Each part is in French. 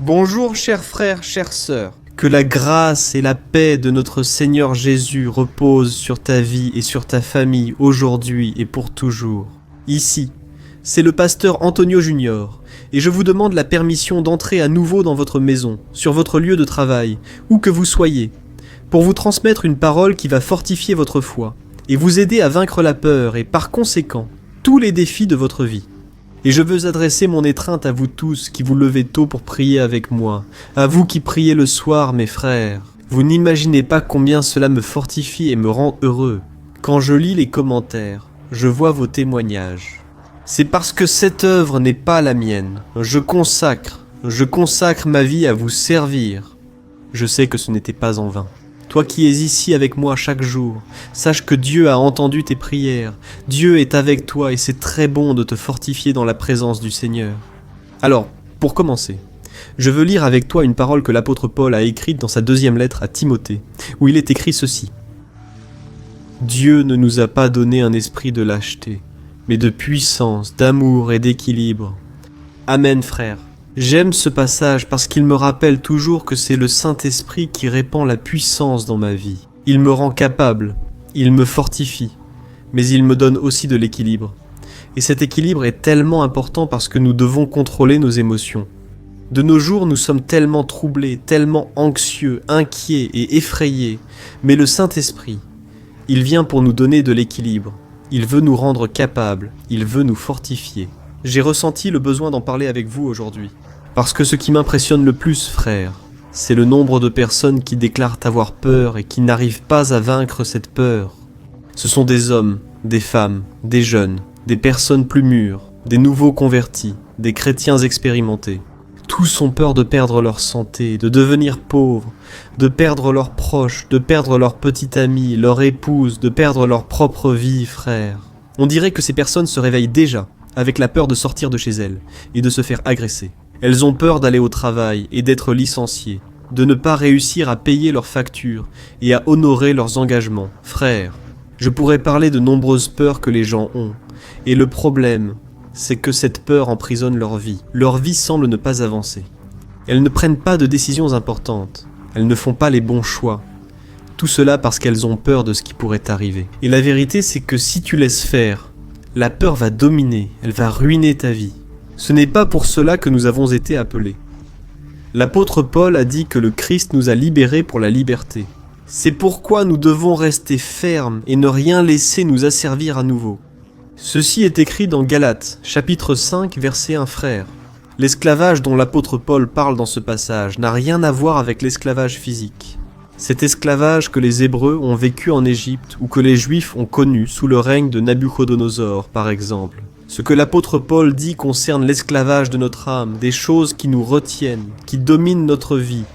Bonjour chers frères, chères sœurs. Que la grâce et la paix de notre Seigneur Jésus reposent sur ta vie et sur ta famille aujourd'hui et pour toujours. Ici, c'est le pasteur Antonio Junior, et je vous demande la permission d'entrer à nouveau dans votre maison, sur votre lieu de travail, où que vous soyez, pour vous transmettre une parole qui va fortifier votre foi, et vous aider à vaincre la peur et par conséquent, tous les défis de votre vie. Et je veux adresser mon étreinte à vous tous qui vous levez tôt pour prier avec moi, à vous qui priez le soir, mes frères. Vous n'imaginez pas combien cela me fortifie et me rend heureux. Quand je lis les commentaires, je vois vos témoignages. C'est parce que cette œuvre n'est pas la mienne. Je consacre ma vie à vous servir. Je sais que ce n'était pas en vain. Toi qui es ici avec moi chaque jour, sache que Dieu a entendu tes prières. Dieu est avec toi et c'est très bon de te fortifier dans la présence du Seigneur. Alors, pour commencer, je veux lire avec toi une parole que l'apôtre Paul a écrite dans sa deuxième lettre à Timothée, où il est écrit ceci. « Dieu ne nous a pas donné un esprit de lâcheté, mais de puissance, d'amour et d'équilibre. » Amen, frère. J'aime ce passage parce qu'il me rappelle toujours que c'est le Saint-Esprit qui répand la puissance dans ma vie. Il me rend capable, il me fortifie, mais il me donne aussi de l'équilibre. Et cet équilibre est tellement important parce que nous devons contrôler nos émotions. De nos jours, nous sommes tellement troublés, tellement anxieux, inquiets et effrayés, mais le Saint-Esprit, il vient pour nous donner de l'équilibre. Il veut nous rendre capables, il veut nous fortifier. J'ai ressenti le besoin d'en parler avec vous aujourd'hui. Parce que ce qui m'impressionne le plus, frère, c'est le nombre de personnes qui déclarent avoir peur et qui n'arrivent pas à vaincre cette peur. Ce sont des hommes, des femmes, des jeunes, des personnes plus mûres, des nouveaux convertis, des chrétiens expérimentés. Tous ont peur de perdre leur santé, de devenir pauvres, de perdre leurs proches, de perdre leur petite amie, leur épouse, de perdre leur propre vie, frère. On dirait que ces personnes se réveillent déjà avec la peur de sortir de chez elles et de se faire agresser. Elles ont peur d'aller au travail et d'être licenciées, de ne pas réussir à payer leurs factures et à honorer leurs engagements. Frères, je pourrais parler de nombreuses peurs que les gens ont, et le problème, c'est que cette peur emprisonne leur vie. Leur vie semble ne pas avancer. Elles ne prennent pas de décisions importantes, elles ne font pas les bons choix. Tout cela parce qu'elles ont peur de ce qui pourrait arriver. Et la vérité, c'est que si tu laisses faire, la peur va dominer, elle va ruiner ta vie. Ce n'est pas pour cela que nous avons été appelés. L'apôtre Paul a dit que le Christ nous a libérés pour la liberté. C'est pourquoi nous devons rester fermes et ne rien laisser nous asservir à nouveau. Ceci est écrit dans Galates, chapitre 5, verset 1, frère. L'esclavage dont l'apôtre Paul parle dans ce passage n'a rien à voir avec l'esclavage physique. Cet esclavage que les Hébreux ont vécu en Égypte ou que les Juifs ont connu sous le règne de Nabuchodonosor, par exemple. Ce que l'apôtre Paul dit concerne l'esclavage de notre âme, des choses qui nous retiennent, qui dominent notre vie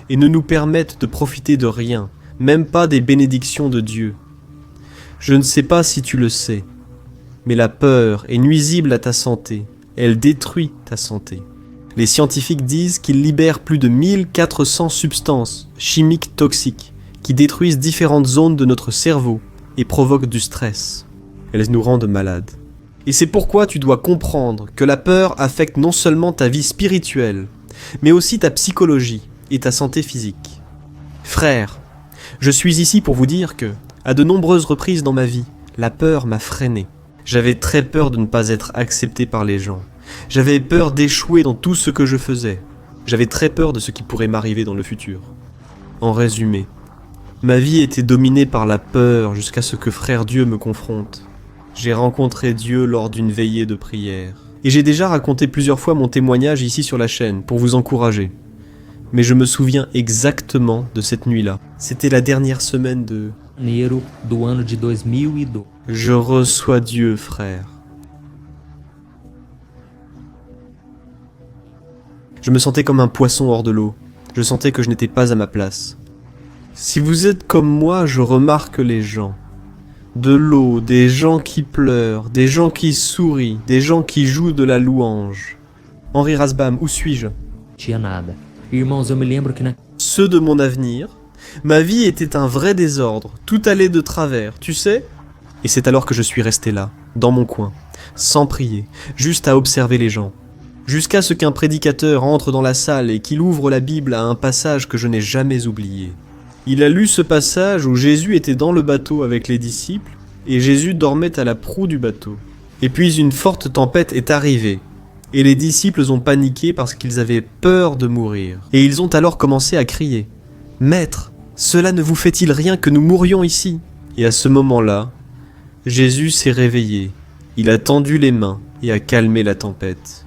et ne nous permettent de profiter de rien, même pas des bénédictions de Dieu. Je ne sais pas si tu le sais, mais la peur est nuisible à ta santé, elle détruit ta santé. Les scientifiques disent qu'ils libèrent plus de 1400 substances chimiques toxiques qui détruisent différentes zones de notre cerveau et provoquent du stress. Elles nous rendent malades. Et c'est pourquoi tu dois comprendre que la peur affecte non seulement ta vie spirituelle, mais aussi ta psychologie et ta santé physique. Frère, je suis ici pour vous dire que, à de nombreuses reprises dans ma vie, la peur m'a freiné. J'avais très peur de ne pas être accepté par les gens. J'avais peur d'échouer dans tout ce que je faisais. J'avais très peur de ce qui pourrait m'arriver dans le futur. En résumé, ma vie était dominée par la peur jusqu'à ce que Frère Dieu me confronte. J'ai rencontré Dieu lors d'une veillée de prière. Et j'ai déjà raconté plusieurs fois mon témoignage ici sur la chaîne pour vous encourager. Mais je me souviens exactement de cette nuit-là. C'était la dernière semaine de... Janeiro do ano de 2002. Je reçois Dieu, frère. Je me sentais comme un poisson hors de l'eau. Je sentais que je n'étais pas à ma place. Si vous êtes comme moi, je remarque les gens. De l'eau, des gens qui pleurent, des gens qui sourient, des gens qui jouent de la louange. Henri Rasbam, où suis-je? Tinha nada. Irmãos, eu me lembro que Ceux de mon avenir. Ma vie était un vrai désordre. Tout allait de travers, tu sais? Et c'est alors que je suis resté là, dans mon coin, sans prier, juste à observer les gens. jusqu'à ce qu'un prédicateur entre dans la salle et qu'il ouvre la Bible à un passage que je n'ai jamais oublié. Il a lu ce passage où Jésus était dans le bateau avec les disciples, et Jésus dormait à la proue du bateau. Et puis une forte tempête est arrivée, et les disciples ont paniqué parce qu'ils avaient peur de mourir. Et ils ont alors commencé à crier « Maître, cela ne vous fait-il rien que nous mourions ici ?» Et à ce moment-là, Jésus s'est réveillé, il a tendu les mains et a calmé la tempête.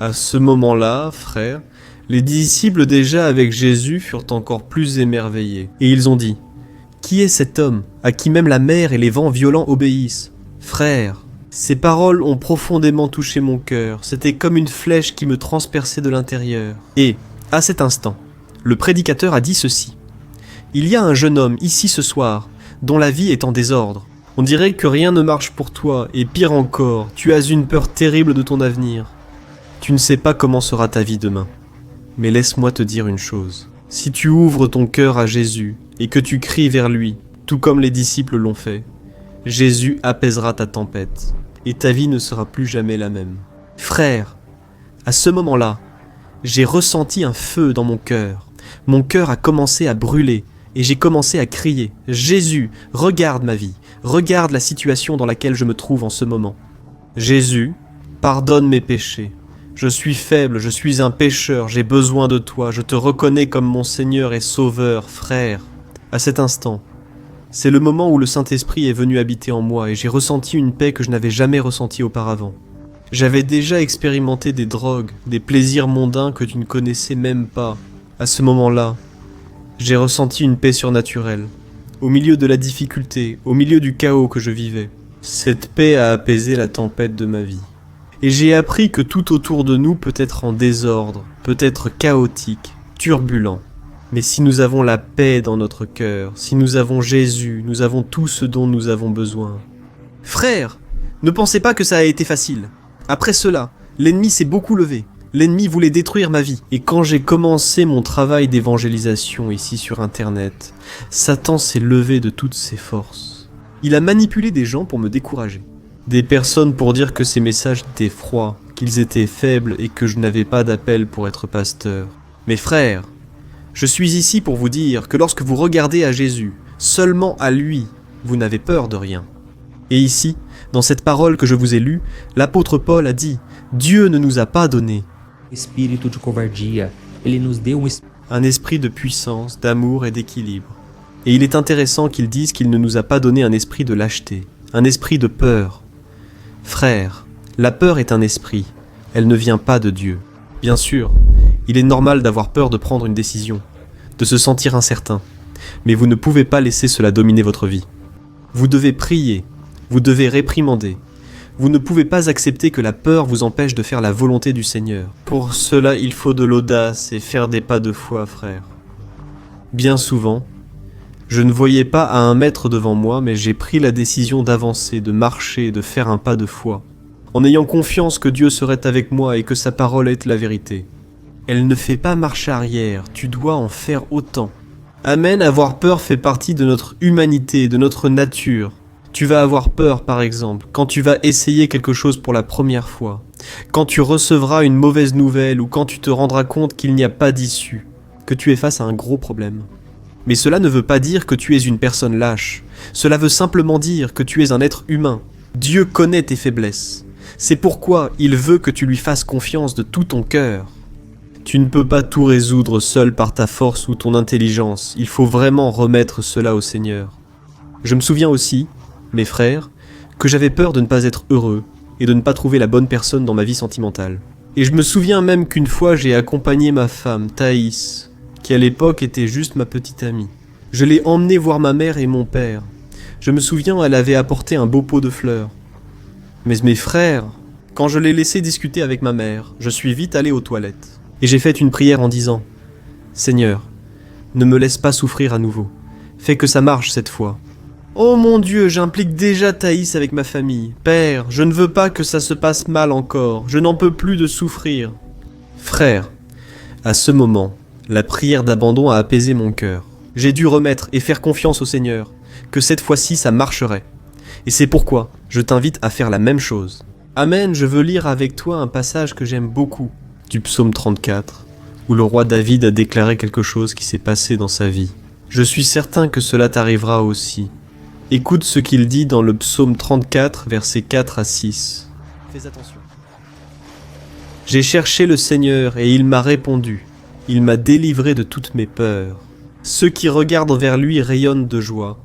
À ce moment-là, frères, les disciples déjà avec Jésus furent encore plus émerveillés. Et ils ont dit « Qui est cet homme à qui même la mer et les vents violents obéissent ?» Frères, ces paroles ont profondément touché mon cœur. C'était comme une flèche qui me transperçait de l'intérieur. Et, à cet instant, le prédicateur a dit ceci. « Il y a un jeune homme ici ce soir, dont la vie est en désordre. On dirait que rien ne marche pour toi, et pire encore, tu as une peur terrible de ton avenir. Tu ne sais pas comment sera ta vie demain. Mais laisse-moi te dire une chose. Si tu ouvres ton cœur à Jésus, et que tu cries vers lui, tout comme les disciples l'ont fait, Jésus apaisera ta tempête, et ta vie ne sera plus jamais la même. Frère, à ce moment-là, j'ai ressenti un feu dans mon cœur. Mon cœur a commencé à brûler, et j'ai commencé à crier « Jésus, regarde ma vie, regarde la situation dans laquelle je me trouve en ce moment. Jésus, pardonne mes péchés. Je suis faible, je suis un pécheur, j'ai besoin de toi, je te reconnais comme mon Seigneur et Sauveur, frère. » À cet instant, c'est le moment où le Saint-Esprit est venu habiter en moi et j'ai ressenti une paix que je n'avais jamais ressentie auparavant. J'avais déjà expérimenté des drogues, des plaisirs mondains que tu ne connaissais même pas. À ce moment-là, j'ai ressenti une paix surnaturelle, au milieu de la difficulté, au milieu du chaos que je vivais. Cette paix a apaisé la tempête de ma vie. Et j'ai appris que tout autour de nous peut être en désordre, peut être chaotique, turbulent. Mais si nous avons la paix dans notre cœur, si nous avons Jésus, nous avons tout ce dont nous avons besoin. Frères, ne pensez pas que ça a été facile. Après cela, l'ennemi s'est beaucoup levé. L'ennemi voulait détruire ma vie. Et quand j'ai commencé mon travail d'évangélisation ici sur Internet, Satan s'est levé de toutes ses forces. Il a manipulé des gens pour me décourager. Des personnes pour dire que ces messages étaient froids, qu'ils étaient faibles et que je n'avais pas d'appel pour être pasteur. Mes frères, je suis ici pour vous dire que lorsque vous regardez à Jésus, seulement à lui, vous n'avez peur de rien. Et ici, dans cette parole que je vous ai lue, l'apôtre Paul a dit « Dieu ne nous a pas donné Espírito de covardia, ele nos deu un esprit de puissance, d'amour et d'équilibre. » Et il est intéressant qu'il dise qu'il ne nous a pas donné un esprit de lâcheté, un esprit de peur. Frères, la peur est un esprit, elle ne vient pas de Dieu. Bien sûr, il est normal d'avoir peur de prendre une décision, de se sentir incertain, mais vous ne pouvez pas laisser cela dominer votre vie. Vous devez prier, vous devez réprimander. Vous ne pouvez pas accepter que la peur vous empêche de faire la volonté du Seigneur. Pour cela, il faut de l'audace et faire des pas de foi, frères. Bien souvent, je ne voyais pas à 1 mètre devant moi, mais j'ai pris la décision d'avancer, de marcher, de faire un pas de foi, en ayant confiance que Dieu serait avec moi et que sa parole est la vérité. Elle ne fait pas marche arrière, tu dois en faire autant. Amen, avoir peur fait partie de notre humanité, de notre nature. Tu vas avoir peur, par exemple, quand tu vas essayer quelque chose pour la première fois, quand tu recevras une mauvaise nouvelle ou quand tu te rendras compte qu'il n'y a pas d'issue, que tu es face à un gros problème. Mais cela ne veut pas dire que tu es une personne lâche. Cela veut simplement dire que tu es un être humain. Dieu connaît tes faiblesses. C'est pourquoi il veut que tu lui fasses confiance de tout ton cœur. Tu ne peux pas tout résoudre seul par ta force ou ton intelligence. Il faut vraiment remettre cela au Seigneur. Je me souviens aussi, mes frères, que j'avais peur de ne pas être heureux et de ne pas trouver la bonne personne dans ma vie sentimentale. Et je me souviens même qu'une fois j'ai accompagné ma femme, Thaïs, qui à l'époque était juste ma petite amie. Je l'ai emmenée voir ma mère et mon père. Je me souviens, elle avait apporté un beau pot de fleurs. Mais mes frères, quand je l'ai laissé discuter avec ma mère, je suis vite allé aux toilettes. Et j'ai fait une prière en disant « Seigneur, ne me laisse pas souffrir à nouveau. Fais que ça marche cette fois. » Oh mon Dieu, j'implique déjà Thaïs avec ma famille. Père, je ne veux pas que ça se passe mal encore. Je n'en peux plus de souffrir. Frère, à ce moment, la prière d'abandon a apaisé mon cœur. J'ai dû remettre et faire confiance au Seigneur, que cette fois-ci ça marcherait. Et c'est pourquoi je t'invite à faire la même chose. Amen, je veux lire avec toi un passage que j'aime beaucoup. du psaume 34, où le roi David a déclaré quelque chose qui s'est passé dans sa vie. Je suis certain que cela t'arrivera aussi. Écoute ce qu'il dit dans le psaume 34, versets 4 à 6. Fais attention. J'ai cherché le Seigneur et il m'a répondu. Il m'a délivré de toutes mes peurs. Ceux qui regardent vers lui rayonnent de joie.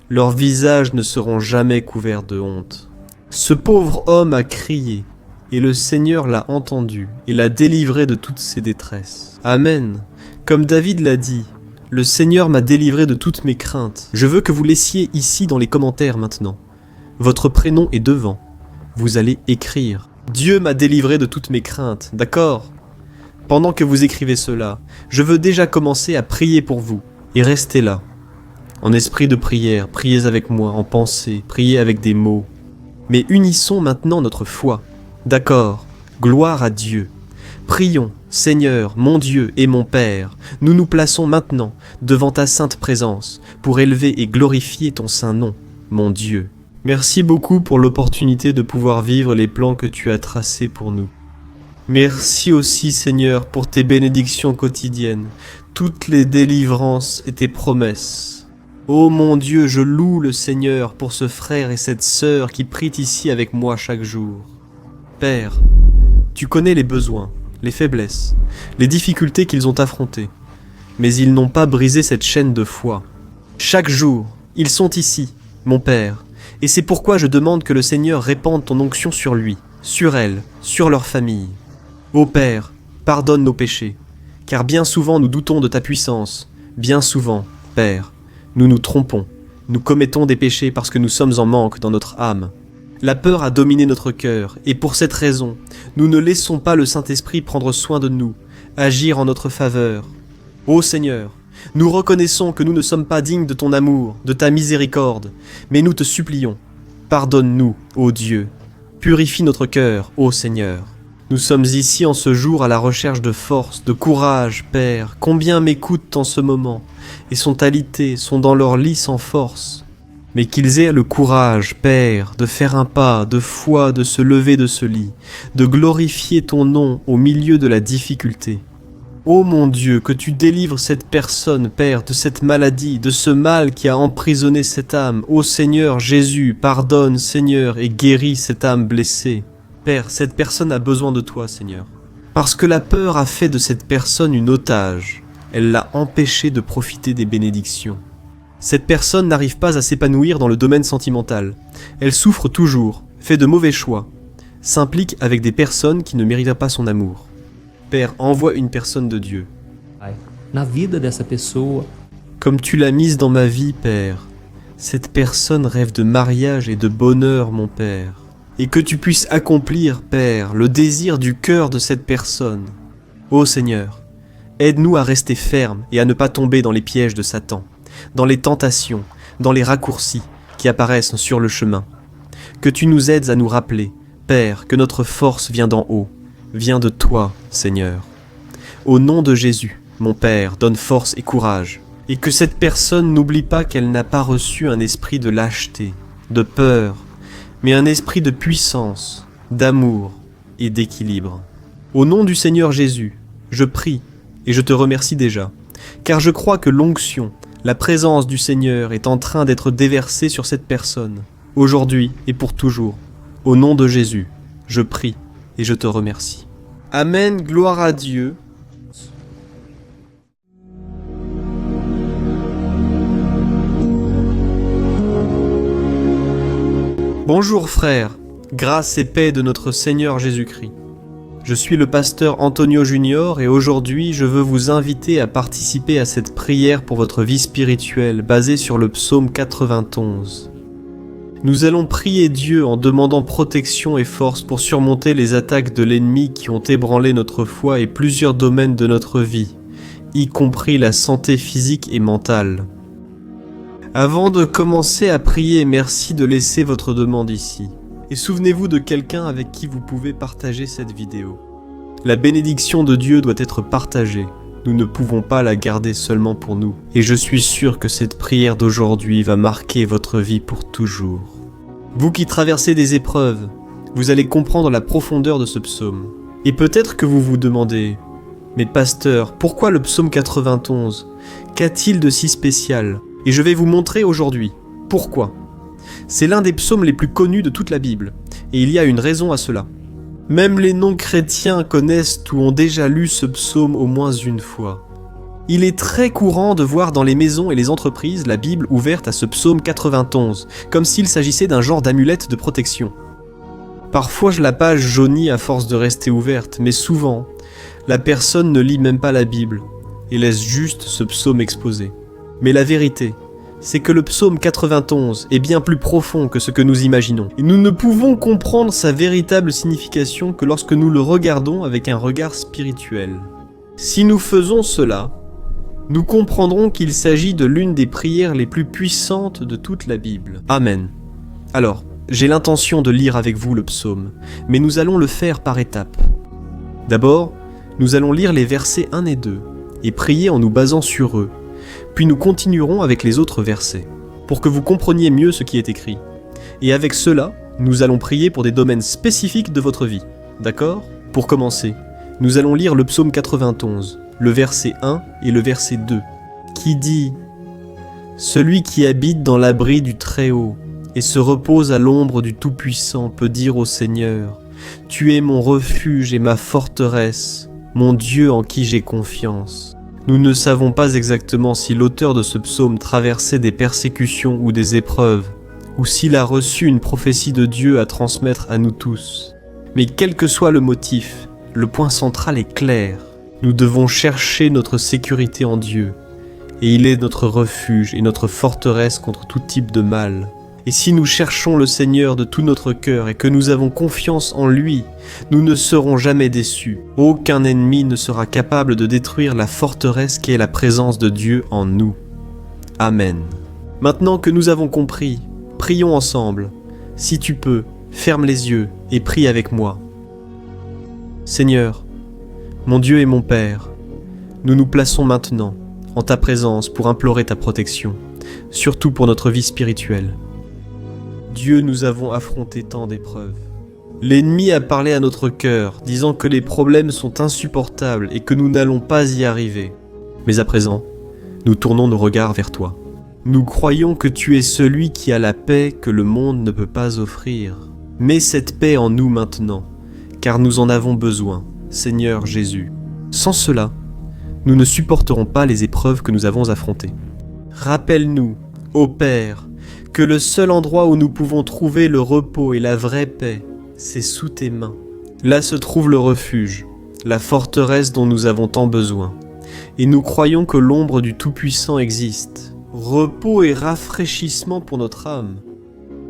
Leurs visages ne seront jamais couverts de honte. Ce pauvre homme a crié, et le Seigneur l'a entendu et l'a délivré de toutes ses détresses. Amen. Comme David l'a dit, le Seigneur m'a délivré de toutes mes craintes. Je veux que vous laissiez ici dans les commentaires maintenant. Votre prénom est devant. Vous allez écrire. Dieu m'a délivré de toutes mes craintes, d'accord ? Pendant que vous écrivez cela, je veux déjà commencer à prier pour vous. Et restez là. En esprit de prière, priez avec moi, en pensée, priez avec des mots. Mais unissons maintenant notre foi. D'accord, gloire à Dieu. Prions, Seigneur, mon Dieu et mon Père, nous nous plaçons maintenant devant ta sainte présence pour élever et glorifier ton saint nom, mon Dieu. Merci beaucoup pour l'opportunité de pouvoir vivre les plans que tu as tracés pour nous. Merci aussi, Seigneur, pour tes bénédictions quotidiennes, toutes les délivrances et tes promesses. Ô mon Dieu, je loue le Seigneur pour ce frère et cette sœur qui prient ici avec moi chaque jour. Père, tu connais les besoins, les faiblesses, les difficultés qu'ils ont affrontées, mais ils n'ont pas brisé cette chaîne de foi. Chaque jour, ils sont ici, mon Père, et c'est pourquoi je demande que le Seigneur répande ton onction sur lui, sur elle, sur leur famille. Ô Père, pardonne nos péchés, car bien souvent nous doutons de ta puissance, bien souvent, Père, nous nous trompons, nous commettons des péchés parce que nous sommes en manque dans notre âme. La peur a dominé notre cœur, et pour cette raison, nous ne laissons pas le Saint-Esprit prendre soin de nous, agir en notre faveur. Ô Seigneur, nous reconnaissons que nous ne sommes pas dignes de ton amour, de ta miséricorde, mais nous te supplions. Pardonne-nous, ô Dieu. Purifie notre cœur, ô Seigneur. Nous sommes ici en ce jour à la recherche de force, de courage, Père. Combien m'écoutent en ce moment, et sont alités, sont dans leur lit sans force. Mais qu'ils aient le courage, Père, de faire un pas, de foi, de se lever de ce lit, de glorifier ton nom au milieu de la difficulté. Ô mon Dieu, que tu délivres cette personne, Père, de cette maladie, de ce mal qui a emprisonné cette âme. Ô Seigneur Jésus, pardonne, Seigneur, et guéris cette âme blessée. Père, cette personne a besoin de toi, Seigneur. Parce que la peur a fait de cette personne une otage. Elle l'a empêchée de profiter des bénédictions. Cette personne n'arrive pas à s'épanouir dans le domaine sentimental. Elle souffre toujours, fait de mauvais choix, s'implique avec des personnes qui ne méritent pas son amour. Père, envoie une personne de Dieu. Na vida dessa pessoa, Comme tu l'as mise dans ma vie, Père, cette personne rêve de mariage et de bonheur, mon Père. Et que tu puisses accomplir, Père, le désir du cœur de cette personne. Ô Seigneur, aide-nous à rester fermes et à ne pas tomber dans les pièges de Satan, dans les tentations, dans les raccourcis qui apparaissent sur le chemin. Que tu nous aides à nous rappeler, Père, que notre force vient d'en haut, vient de toi, Seigneur. Au nom de Jésus, mon Père, donne force et courage, et que cette personne n'oublie pas qu'elle n'a pas reçu un esprit de lâcheté, de peur, mais un esprit de puissance, d'amour et d'équilibre. Au nom du Seigneur Jésus, je prie et je te remercie déjà, car je crois que l'onction, la présence du Seigneur est en train d'être déversée sur cette personne, aujourd'hui et pour toujours. Au nom de Jésus, je prie et je te remercie. Amen, gloire à Dieu. Bonjour frères, grâce et paix de notre Seigneur Jésus-Christ. Je suis le pasteur Antonio Junior et aujourd'hui je veux vous inviter à participer à cette prière pour votre vie spirituelle basée sur le psaume 91. Nous allons prier Dieu en demandant protection et force pour surmonter les attaques de l'ennemi qui ont ébranlé notre foi et plusieurs domaines de notre vie, y compris la santé physique et mentale. Avant de commencer à prier, merci de laisser votre demande ici. Et souvenez-vous de quelqu'un avec qui vous pouvez partager cette vidéo. La bénédiction de Dieu doit être partagée. Nous ne pouvons pas la garder seulement pour nous. Et je suis sûr que cette prière d'aujourd'hui va marquer votre vie pour toujours. Vous qui traversez des épreuves, vous allez comprendre la profondeur de ce psaume. Et peut-être que vous vous demandez, mais pasteur, pourquoi le psaume 91 ? Qu'a-t-il de si spécial ? Et je vais vous montrer aujourd'hui pourquoi. C'est l'un des psaumes les plus connus de toute la Bible, et il y a une raison à cela. Même les non-chrétiens connaissent ou ont déjà lu ce psaume au moins une fois. Il est très courant de voir dans les maisons et les entreprises la Bible ouverte à ce psaume 91, comme s'il s'agissait d'un genre d'amulette de protection. Parfois la page jaunie à force de rester ouverte, mais souvent, la personne ne lit même pas la Bible et laisse juste ce psaume exposé. Mais la vérité, c'est que le psaume 91 est bien plus profond que ce que nous imaginons. Et nous ne pouvons comprendre sa véritable signification que lorsque nous le regardons avec un regard spirituel. Si nous faisons cela, nous comprendrons qu'il s'agit de l'une des prières les plus puissantes de toute la Bible. Amen. Alors, j'ai l'intention de lire avec vous le psaume, mais nous allons le faire par étapes. D'abord, nous allons lire les versets 1 et 2, et prier en nous basant sur eux. Puis nous continuerons avec les autres versets, pour que vous compreniez mieux ce qui est écrit. Et avec cela, nous allons prier pour des domaines spécifiques de votre vie. D'accord ? Pour commencer, nous allons lire le psaume 91, le verset 1 et le verset 2, qui dit « Celui qui habite dans l'abri du Très-Haut et se repose à l'ombre du Tout-Puissant peut dire au Seigneur, « Tu es mon refuge et ma forteresse, mon Dieu en qui j'ai confiance. » Nous ne savons pas exactement si l'auteur de ce psaume traversait des persécutions ou des épreuves, ou s'il a reçu une prophétie de Dieu à transmettre à nous tous. Mais quel que soit le motif, le point central est clair. Nous devons chercher notre sécurité en Dieu, et il est notre refuge et notre forteresse contre tout type de mal. Et si nous cherchons le Seigneur de tout notre cœur et que nous avons confiance en lui, nous ne serons jamais déçus. Aucun ennemi ne sera capable de détruire la forteresse qui est la présence de Dieu en nous. Amen. Maintenant que nous avons compris, prions ensemble. Si tu peux, ferme les yeux et prie avec moi. Seigneur, mon Dieu et mon Père, nous nous plaçons maintenant en ta présence pour implorer ta protection, surtout pour notre vie spirituelle. Dieu, nous avons affronté tant d'épreuves. L'ennemi a parlé à notre cœur, disant que les problèmes sont insupportables et que nous n'allons pas y arriver. Mais à présent, nous tournons nos regards vers toi. Nous croyons que tu es celui qui a la paix que le monde ne peut pas offrir. Mets cette paix en nous maintenant, car nous en avons besoin, Seigneur Jésus. Sans cela, nous ne supporterons pas les épreuves que nous avons affrontées. Rappelle-nous, ô Père, que le seul endroit où nous pouvons trouver le repos et la vraie paix, c'est sous tes mains. Là se trouve le refuge, la forteresse dont nous avons tant besoin. Et nous croyons que l'ombre du Tout-Puissant existe. Repos et rafraîchissement pour notre âme.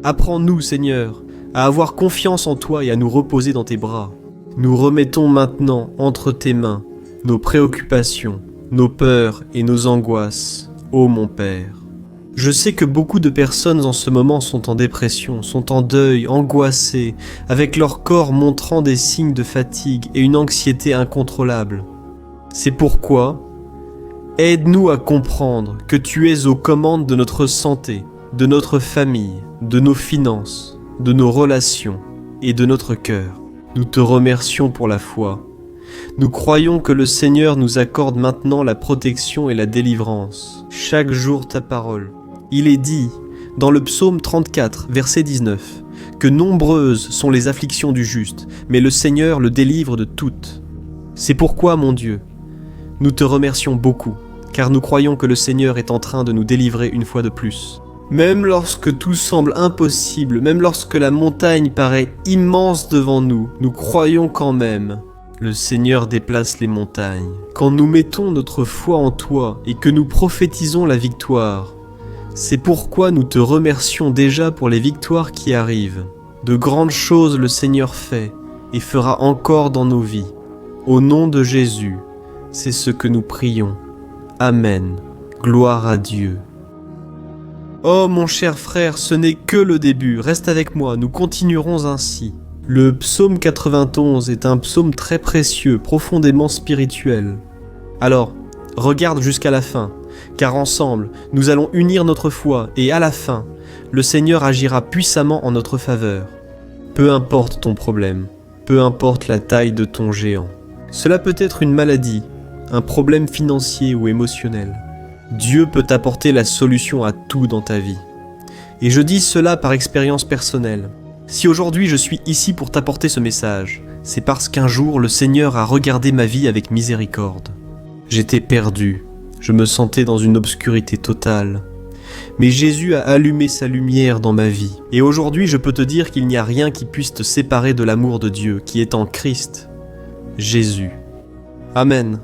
Apprends-nous, Seigneur, à avoir confiance en toi et à nous reposer dans tes bras. Nous remettons maintenant entre tes mains nos préoccupations, nos peurs et nos angoisses, ô mon Père. Je sais que beaucoup de personnes en ce moment sont en dépression, sont en deuil, angoissées, avec leur corps montrant des signes de fatigue et une anxiété incontrôlable. C'est pourquoi, aide-nous à comprendre que tu es aux commandes de notre santé, de notre famille, de nos finances, de nos relations et de notre cœur. Nous te remercions pour la foi. Nous croyons que le Seigneur nous accorde maintenant la protection et la délivrance. Chaque jour ta parole. Il est dit, dans le psaume 34, verset 19, que nombreuses sont les afflictions du juste, mais le Seigneur le délivre de toutes. C'est pourquoi, mon Dieu, nous te remercions beaucoup, car nous croyons que le Seigneur est en train de nous délivrer une fois de plus. Même lorsque tout semble impossible, même lorsque la montagne paraît immense devant nous, nous croyons quand même. Le Seigneur déplace les montagnes. Quand nous mettons notre foi en toi et que nous prophétisons la victoire, c'est pourquoi nous te remercions déjà pour les victoires qui arrivent. De grandes choses le Seigneur fait et fera encore dans nos vies. Au nom de Jésus, c'est ce que nous prions. Amen. Gloire à Dieu. Oh mon cher frère, ce n'est que le début. Reste avec moi, nous continuerons ainsi. Le psaume 91 est un psaume très précieux, profondément spirituel. Alors, regarde jusqu'à la fin, car ensemble, nous allons unir notre foi et à la fin, le Seigneur agira puissamment en notre faveur. Peu importe ton problème, peu importe la taille de ton géant. Cela peut être une maladie, un problème financier ou émotionnel. Dieu peut t'apporter la solution à tout dans ta vie. Et je dis cela par expérience personnelle. Si aujourd'hui je suis ici pour t'apporter ce message, c'est parce qu'un jour le Seigneur a regardé ma vie avec miséricorde. J'étais perdu, je me sentais dans une obscurité totale. Mais Jésus a allumé sa lumière dans ma vie. Et aujourd'hui je peux te dire qu'il n'y a rien qui puisse te séparer de l'amour de Dieu qui est en Christ, Jésus. Amen.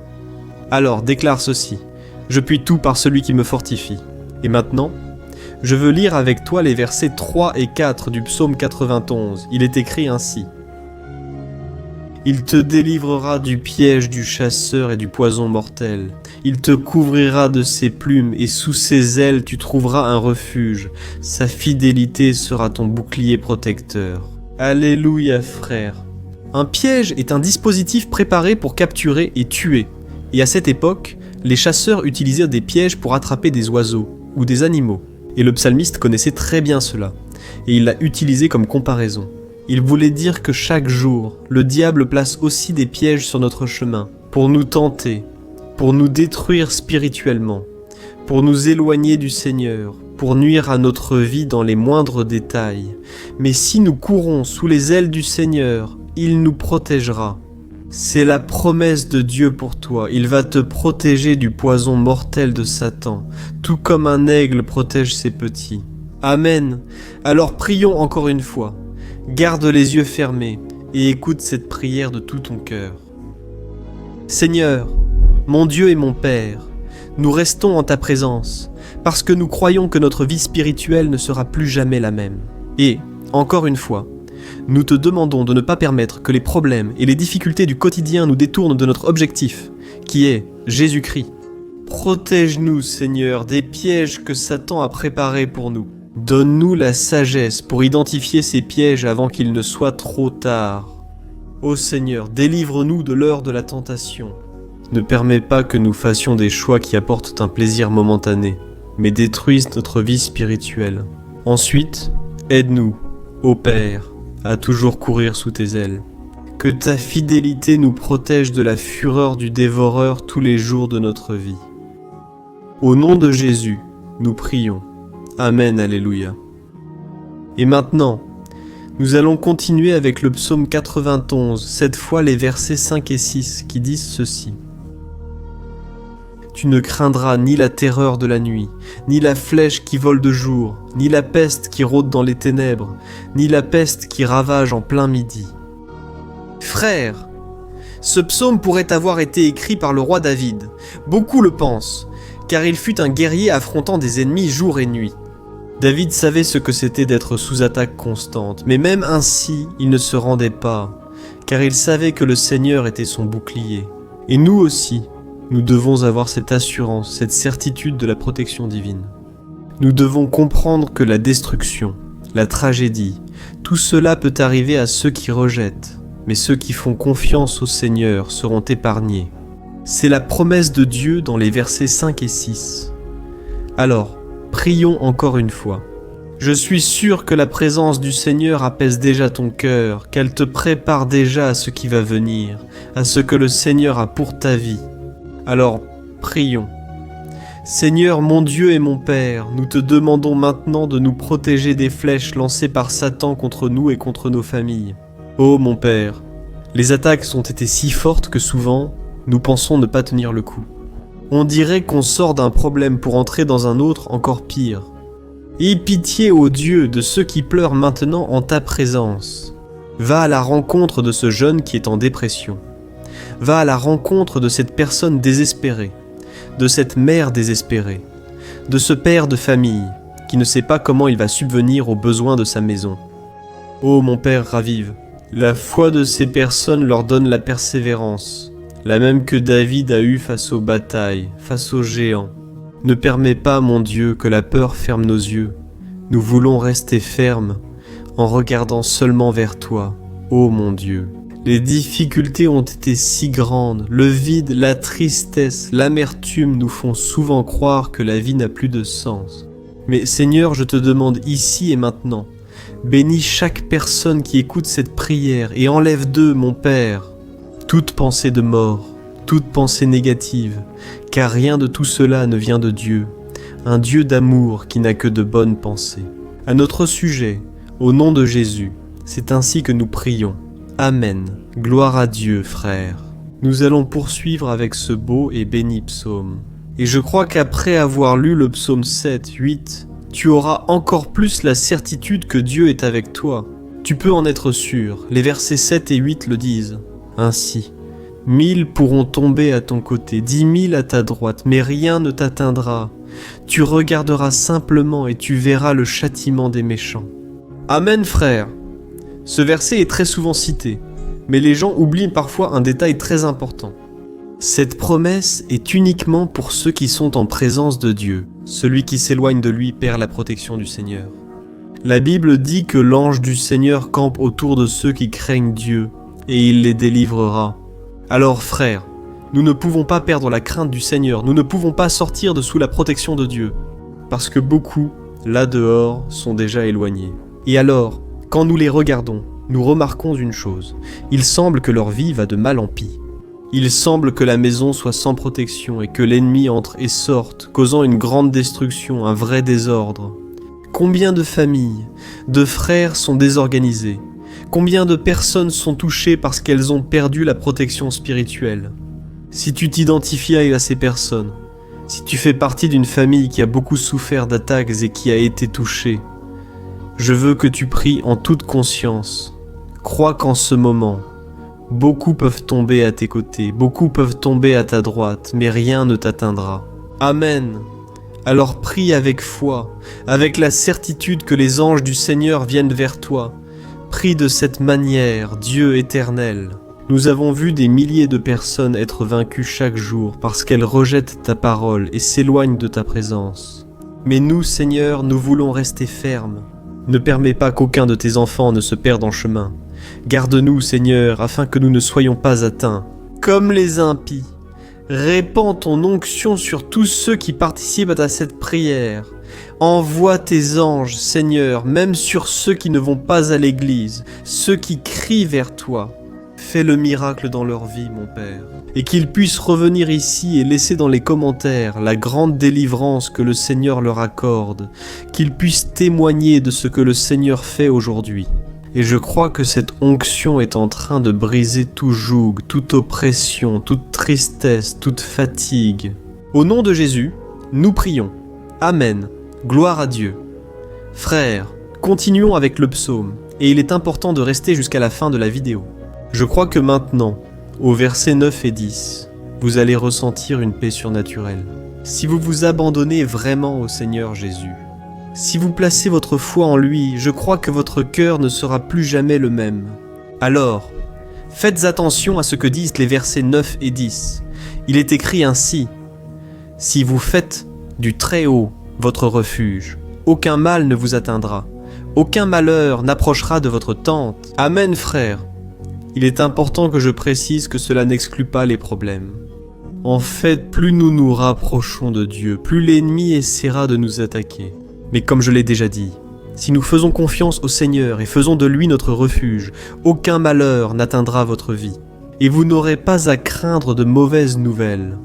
Alors déclare ceci: je puis tout par celui qui me fortifie. Et maintenant, je veux lire avec toi les versets 3 et 4 du psaume 91. Il est écrit ainsi: Il te délivrera du piège du chasseur et du poison mortel. Il te couvrira de ses plumes et sous ses ailes tu trouveras un refuge. Sa fidélité sera ton bouclier protecteur. Alléluia, frère. Un piège est un dispositif préparé pour capturer et tuer. Et à cette époque, les chasseurs utilisaient des pièges pour attraper des oiseaux ou des animaux. Et le psalmiste connaissait très bien cela, et il l'a utilisé comme comparaison. Il voulait dire que chaque jour, le diable place aussi des pièges sur notre chemin, pour nous tenter, pour nous détruire spirituellement, pour nous éloigner du Seigneur, pour nuire à notre vie dans les moindres détails. Mais si nous courons sous les ailes du Seigneur, il nous protégera. C'est la promesse de Dieu pour toi. Il va te protéger du poison mortel de Satan, tout comme un aigle protège ses petits. Amen. Alors prions encore une fois. Garde les yeux fermés et écoute cette prière de tout ton cœur. Seigneur, mon Dieu et mon Père, nous restons en ta présence parce que nous croyons que notre vie spirituelle ne sera plus jamais la même. Et, encore une fois, nous te demandons de ne pas permettre que les problèmes et les difficultés du quotidien nous détournent de notre objectif, qui est Jésus-Christ. Protège-nous, Seigneur, des pièges que Satan a préparés pour nous. Donne-nous la sagesse pour identifier ces pièges avant qu'il ne soit trop tard. Ô Seigneur, délivre-nous de l'heure de la tentation. Ne permets pas que nous fassions des choix qui apportent un plaisir momentané, mais détruisent notre vie spirituelle. Ensuite, aide-nous, ô Père, à toujours courir sous tes ailes. Que ta fidélité nous protège de la fureur du dévoreur tous les jours de notre vie. Au nom de Jésus, nous prions. Amen, alléluia. Et maintenant, nous allons continuer avec le psaume 91, cette fois les versets 5 et 6 qui disent ceci. Tu ne craindras ni la terreur de la nuit, ni la flèche qui vole de jour, ni la peste qui rôde dans les ténèbres, ni la peste qui ravage en plein midi. Frère, ce psaume pourrait avoir été écrit par le roi David. Beaucoup le pensent, car il fut un guerrier affrontant des ennemis jour et nuit. David savait ce que c'était d'être sous attaque constante, mais même ainsi, il ne se rendait pas, car il savait que le Seigneur était son bouclier. Et nous aussi, nous devons avoir cette assurance, cette certitude de la protection divine. Nous devons comprendre que la destruction, la tragédie, tout cela peut arriver à ceux qui rejettent, mais ceux qui font confiance au Seigneur seront épargnés. C'est la promesse de Dieu dans les versets 5 et 6. Alors, prions encore une fois. Je suis sûr que la présence du Seigneur apaise déjà ton cœur, qu'elle te prépare déjà à ce qui va venir, à ce que le Seigneur a pour ta vie. Alors, prions. Seigneur, mon Dieu et mon Père, nous te demandons maintenant de nous protéger des flèches lancées par Satan contre nous et contre nos familles. Ô mon Père, les attaques ont été si fortes que souvent, nous pensons ne pas tenir le coup. On dirait qu'on sort d'un problème pour entrer dans un autre encore pire. Aie pitié, ô Dieu, de ceux qui pleurent maintenant en ta présence. Va à la rencontre de ce jeune qui est en dépression. Va à la rencontre de cette personne désespérée, de cette mère désespérée, de ce père de famille qui ne sait pas comment il va subvenir aux besoins de sa maison. Ô mon Père, ravive. La foi de ces personnes leur donne la persévérance, la même que David a eue face aux batailles, face aux géants. Ne permets pas, mon Dieu, que la peur ferme nos yeux. Nous voulons rester fermes en regardant seulement vers toi, ô mon Dieu. Les difficultés ont été si grandes, le vide, la tristesse, l'amertume nous font souvent croire que la vie n'a plus de sens. Mais Seigneur, je te demande ici et maintenant Bénis chaque personne qui écoute cette prière et enlève d'eux, mon Père, toute pensée de mort, toute pensée négative, car rien de tout cela ne vient de Dieu, un Dieu d'amour qui n'a que de bonnes pensées. À notre sujet, au nom de Jésus, c'est ainsi que nous prions. Amen. Gloire à Dieu, frères. Nous allons poursuivre avec ce beau et béni psaume. Et je crois qu'après avoir lu le psaume 7, 8, tu auras encore plus la certitude que Dieu est avec toi. Tu peux en être sûr, les versets 7 et 8 le disent. Ainsi, 1000 pourront tomber à ton côté, 10 000 à ta droite, mais rien ne t'atteindra. Tu regarderas simplement et tu verras le châtiment des méchants. Amen, frère. Ce verset est très souvent cité, mais les gens oublient parfois un détail très important. Cette promesse est uniquement pour ceux qui sont en présence de Dieu. Celui qui s'éloigne de lui perd la protection du Seigneur. La Bible dit que l'ange du Seigneur campe autour de ceux qui craignent Dieu, et il les délivrera. Alors frères, nous ne pouvons pas perdre la crainte du Seigneur, nous ne pouvons pas sortir de sous la protection de Dieu, parce que beaucoup, là dehors, sont déjà éloignés. Et alors, quand nous les regardons, nous remarquons une chose, il semble que leur vie va de mal en pis. Il semble que la maison soit sans protection et que l'ennemi entre et sorte, causant une grande destruction, un vrai désordre. Combien de familles, de frères sont désorganisés? Combien de personnes sont touchées parce qu'elles ont perdu la protection spirituelle? Si tu t'identifies à ces personnes, si tu fais partie d'une famille qui a beaucoup souffert d'attaques et qui a été touchée, je veux que tu pries en toute conscience. Crois qu'en ce moment, beaucoup peuvent tomber à tes côtés, beaucoup peuvent tomber à ta droite, mais rien ne t'atteindra. Amen. Alors prie avec foi, avec la certitude que les anges du Seigneur viennent vers toi. Prie de cette manière, Dieu éternel. Nous avons vu des milliers de personnes être vaincues chaque jour parce qu'elles rejettent ta parole et s'éloignent de ta présence. Mais nous, Seigneur, nous voulons rester fermes. Ne permets pas qu'aucun de tes enfants ne se perde en chemin. Garde-nous, Seigneur, afin que nous ne soyons pas atteints. Comme les impies, répands ton onction sur tous ceux qui participent à cette prière. Envoie tes anges, Seigneur, même sur ceux qui ne vont pas à l'église, ceux qui crient vers toi. Fais le miracle dans leur vie, mon Père, et qu'ils puissent revenir ici et laisser dans les commentaires la grande délivrance que le Seigneur leur accorde, qu'ils puissent témoigner de ce que le Seigneur fait aujourd'hui. Et je crois que cette onction est en train de briser tout joug, toute oppression, toute tristesse, toute fatigue. Au nom de Jésus, nous prions. Amen. Gloire à Dieu. Frères, continuons avec le psaume, et il est important de rester jusqu'à la fin de la vidéo. Je crois que maintenant, au versets 9 et 10, vous allez ressentir une paix surnaturelle. Si vous vous abandonnez vraiment au Seigneur Jésus, si vous placez votre foi en lui, je crois que votre cœur ne sera plus jamais le même. Alors, faites attention à ce que disent les versets 9 et 10. Il est écrit ainsi: « Si vous faites du Très-Haut votre refuge, aucun mal ne vous atteindra, aucun malheur n'approchera de votre tente. » Amen, frères. Il est important que je précise que cela n'exclut pas les problèmes. En fait, plus nous nous rapprochons de Dieu, plus l'ennemi essaiera de nous attaquer. Mais comme je l'ai déjà dit, si nous faisons confiance au Seigneur et faisons de lui notre refuge, aucun malheur n'atteindra votre vie. Et vous n'aurez pas à craindre de mauvaises nouvelles.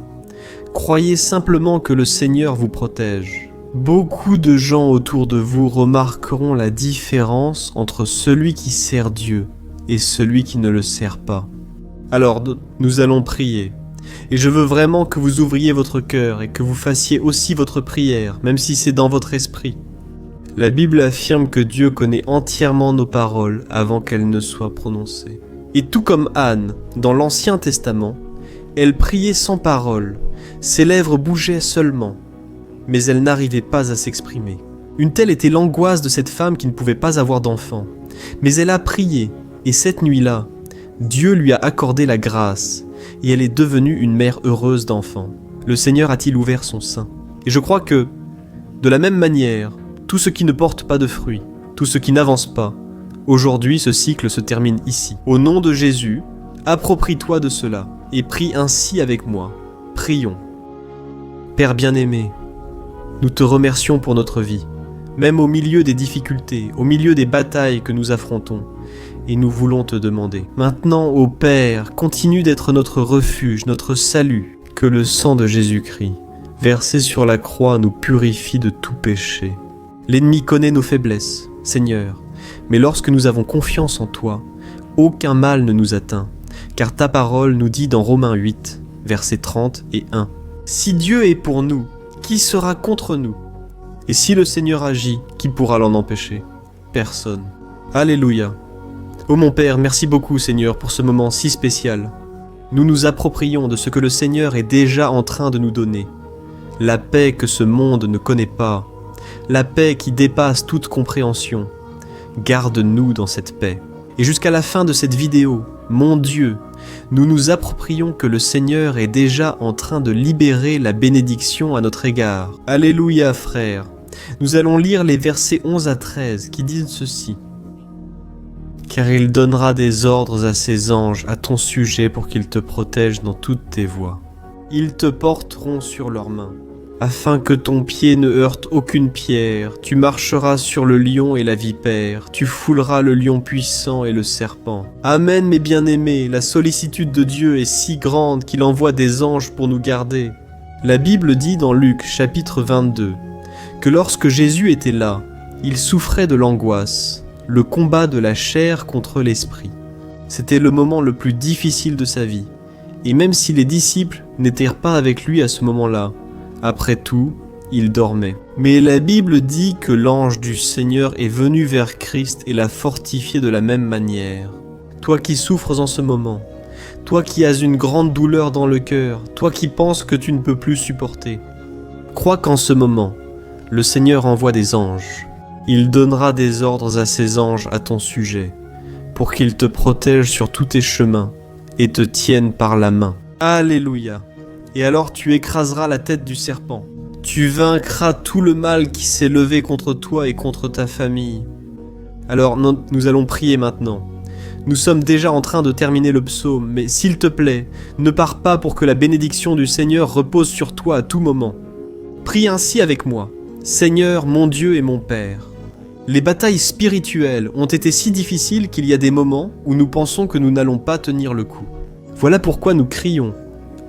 Croyez simplement que le Seigneur vous protège. Beaucoup de gens autour de vous remarqueront la différence entre celui qui sert Dieu et celui qui ne le sert pas. Alors, nous allons prier. Et je veux vraiment que vous ouvriez votre cœur et que vous fassiez aussi votre prière, même si c'est dans votre esprit. La Bible affirme que Dieu connaît entièrement nos paroles avant qu'elles ne soient prononcées. Et tout comme Anne, dans l'Ancien Testament, elle priait sans parole, ses lèvres bougeaient seulement, mais elle n'arrivait pas à s'exprimer. Une telle était l'angoisse de cette femme qui ne pouvait pas avoir d'enfant. Mais elle a prié, et cette nuit-là, Dieu lui a accordé la grâce, et elle est devenue une mère heureuse d'enfants. Le Seigneur a-t-il ouvert son sein? Et je crois que, de la même manière, tout ce qui ne porte pas de fruits, tout ce qui n'avance pas, aujourd'hui ce cycle se termine ici. Au nom de Jésus, approprie-toi de cela, et prie ainsi avec moi. Prions. Père bien-aimé, nous te remercions pour notre vie. même au milieu des difficultés, au milieu des batailles que nous affrontons. Et nous voulons te demander, maintenant, ô Père, continue d'être notre refuge, notre salut, que le sang de Jésus-Christ, versé sur la croix, nous purifie de tout péché. L'ennemi connaît nos faiblesses, Seigneur, mais lorsque nous avons confiance en toi, aucun mal ne nous atteint, car ta parole nous dit dans Romains 8, versets 30 et 1, « Si Dieu est pour nous, qui sera contre nous ? Et si le Seigneur agit, qui pourra l'en empêcher ? Personne. » Alléluia. Ô mon Père, merci beaucoup Seigneur pour ce moment si spécial. Nous nous approprions de ce que le Seigneur est déjà en train de nous donner. La paix que ce monde ne connaît pas, la paix qui dépasse toute compréhension. Garde-nous dans cette paix. Et jusqu'à la fin de cette vidéo, mon Dieu, nous nous approprions que le Seigneur est déjà en train de libérer la bénédiction à notre égard. Alléluia frères. Nous allons lire les versets 11 à 13 qui disent ceci. Car il donnera des ordres à ses anges à ton sujet pour qu'ils te protègent dans toutes tes voies. Ils te porteront sur leurs mains, afin que ton pied ne heurte aucune pierre. Tu marcheras sur le lion et la vipère, tu fouleras le lion puissant et le serpent. Amen mes bien-aimés, la sollicitude de Dieu est si grande qu'il envoie des anges pour nous garder. La Bible dit dans Luc chapitre 22 que lorsque Jésus était là, il souffrait de l'angoisse, le combat de la chair contre l'esprit. C'était le moment le plus difficile de sa vie. Et même si les disciples n'étaient pas avec lui à ce moment-là, après tout, il dormait. Mais la Bible dit que l'ange du Seigneur est venu vers Christ et l'a fortifié de la même manière. Toi qui souffres en ce moment, toi qui as une grande douleur dans le cœur, toi qui penses que tu ne peux plus supporter, crois qu'en ce moment, le Seigneur envoie des anges. Il donnera des ordres à ses anges à ton sujet, pour qu'ils te protègent sur tous tes chemins et te tiennent par la main. Alléluia. Et alors tu écraseras la tête du serpent. Tu vaincras tout le mal qui s'est levé contre toi et contre ta famille. Alors nous allons prier maintenant. Nous sommes déjà en train de terminer le psaume, mais s'il te plaît, ne pars pas pour que la bénédiction du Seigneur repose sur toi à tout moment. Prie ainsi avec moi. Seigneur, mon Dieu et mon Père. Les batailles spirituelles ont été si difficiles qu'il y a des moments où nous pensons que nous n'allons pas tenir le coup. Voilà pourquoi nous crions.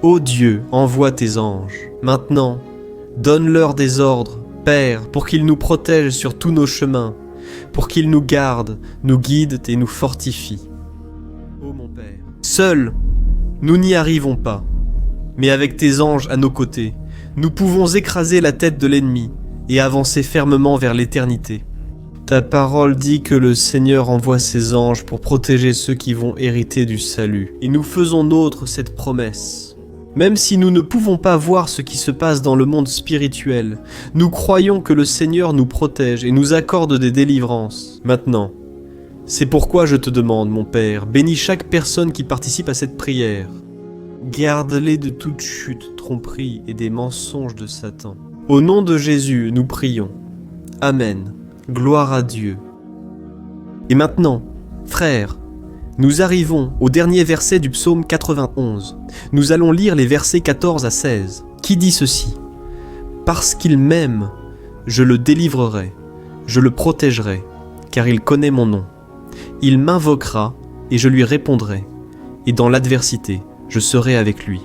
Ô Dieu, envoie tes anges. Maintenant, donne-leur des ordres, Père, pour qu'ils nous protègent sur tous nos chemins, pour qu'ils nous gardent, nous guident et nous fortifient. Ô mon Père, seuls, nous n'y arrivons pas, mais avec tes anges à nos côtés, nous pouvons écraser la tête de l'ennemi et avancer fermement vers l'éternité. Ta parole dit que le Seigneur envoie ses anges pour protéger ceux qui vont hériter du salut. Et nous faisons nôtre cette promesse. Même si nous ne pouvons pas voir ce qui se passe dans le monde spirituel, nous croyons que le Seigneur nous protège et nous accorde des délivrances. Maintenant, c'est pourquoi je te demande, mon Père, bénis chaque personne qui participe à cette prière. Garde-les de toute chute, tromperie et des mensonges de Satan. Au nom de Jésus, nous prions. Amen. Gloire à Dieu. Et maintenant, frères, nous arrivons au dernier verset du psaume 91. Nous allons lire les versets 14 à 16, qui dit ceci. « Parce qu'il m'aime, je le délivrerai, je le protégerai, car il connaît mon nom. Il m'invoquera et je lui répondrai, et dans l'adversité, je serai avec lui.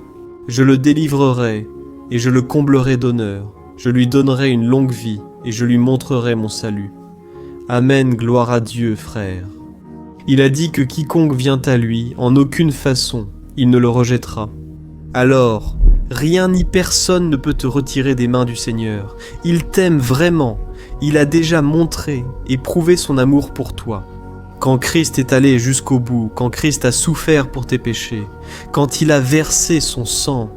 Je le délivrerai et je le comblerai d'honneur. Je lui donnerai une longue vie et je lui montrerai mon salut. Amen, gloire à Dieu, frère. Il a dit que quiconque vient à lui, en aucune façon, il ne le rejettera. Alors, rien ni personne ne peut te retirer des mains du Seigneur. Il t'aime vraiment. Il a déjà montré et prouvé son amour pour toi. Quand Christ est allé jusqu'au bout, quand Christ a souffert pour tes péchés, quand il a versé son sang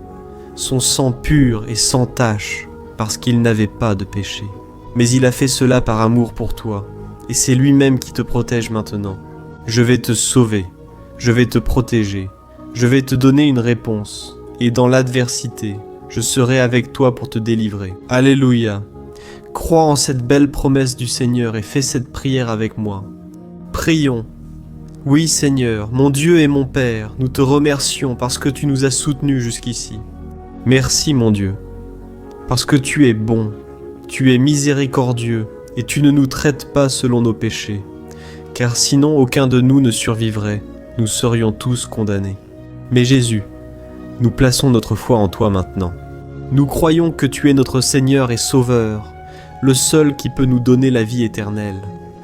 pur et sans tache, parce qu'il n'avait pas de péché. Mais il a fait cela par amour pour toi, et c'est lui-même qui te protège maintenant. Je vais te sauver, je vais te protéger, je vais te donner une réponse, et dans l'adversité, je serai avec toi pour te délivrer. Alléluia. Crois en cette belle promesse du Seigneur et fais cette prière avec moi. Prions. Oui Seigneur, mon Dieu et mon Père, nous te remercions parce que tu nous as soutenus jusqu'ici. Merci mon Dieu, parce que tu es bon, tu es miséricordieux et tu ne nous traites pas selon nos péchés, car sinon aucun de nous ne survivrait, nous serions tous condamnés. Mais Jésus, nous plaçons notre foi en toi maintenant. Nous croyons que tu es notre Seigneur et Sauveur, le seul qui peut nous donner la vie éternelle,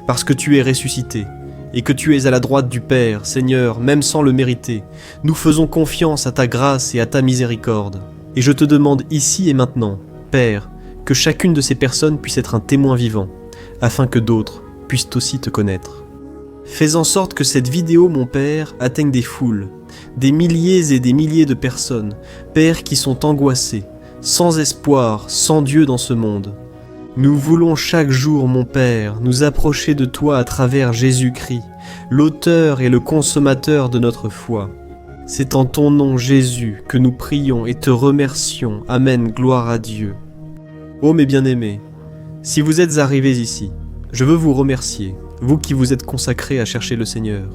parce que tu es ressuscité, et que tu es à la droite du Père, Seigneur, même sans le mériter. Nous faisons confiance à ta grâce et à ta miséricorde. Et je te demande ici et maintenant, Père, que chacune de ces personnes puisse être un témoin vivant, afin que d'autres puissent aussi te connaître. Fais en sorte que cette vidéo, mon Père, atteigne des foules, des milliers et des milliers de personnes, Père, qui sont angoissées, sans espoir, sans Dieu dans ce monde. Nous voulons chaque jour, mon Père, nous approcher de toi à travers Jésus-Christ, l'auteur et le consommateur de notre foi. C'est en ton nom, Jésus, que nous prions et te remercions. Amen, gloire à Dieu. Ô mes bien-aimés, si vous êtes arrivés ici, je veux vous remercier, vous qui vous êtes consacrés à chercher le Seigneur.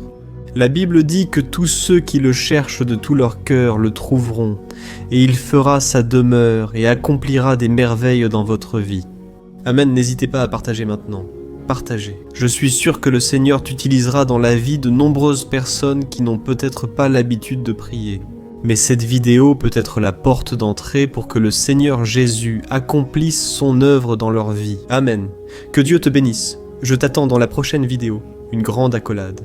La Bible dit que tous ceux qui le cherchent de tout leur cœur le trouveront, et il fera sa demeure et accomplira des merveilles dans votre vie. Amen, n'hésitez pas à partager maintenant. Partagez. Je suis sûr que le Seigneur t'utilisera dans la vie de nombreuses personnes qui n'ont peut-être pas l'habitude de prier. Mais cette vidéo peut être la porte d'entrée pour que le Seigneur Jésus accomplisse son œuvre dans leur vie. Amen. Que Dieu te bénisse. Je t'attends dans la prochaine vidéo. Une grande accolade.